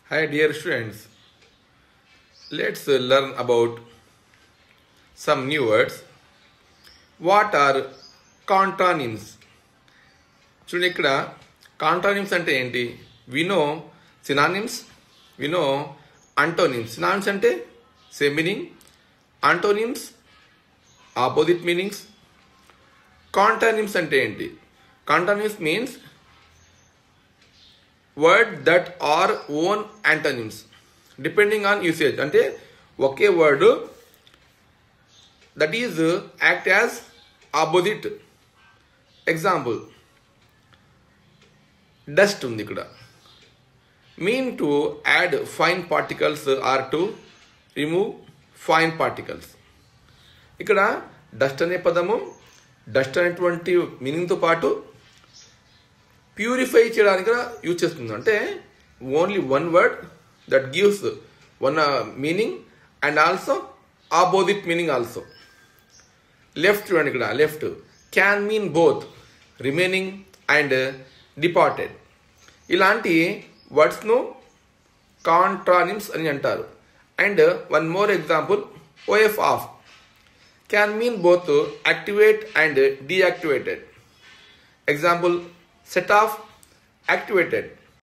Hi dear students, let's learn about some new words. What are contronyms? చూడండి ఇక్కడ కాంట్రానిమ్స్ అంటే ఏంటి? We know synonyms, we know antonyms. Synonyms అంటే same meaning, antonyms opposite meanings. Contronyms అంటే ఏంటి? Contronyms means word that are own antonyms depending on usage. అంటే ఒకే word that is act as opposite. Example, dust ఉంది ఇక్కడ. Mean to add fine particles or to remove fine particles. ఇక్కడ dust అనే పదము dust అనేటువంటి మీనింగ్తో పాటు ప్యూరిఫై చేయడానికి use చేస్తుంది. అంటే only one word that gives one meaning and also opposite meaning also. Left చూడండి, ఇక్కడ left can mean both remaining and departed. ఇలాంటి వర్డ్స్ను కాంట్రానిమ్స్ అని అంటారు. And one more example, O F off can mean both activate and deactivated. Example, set off, activated.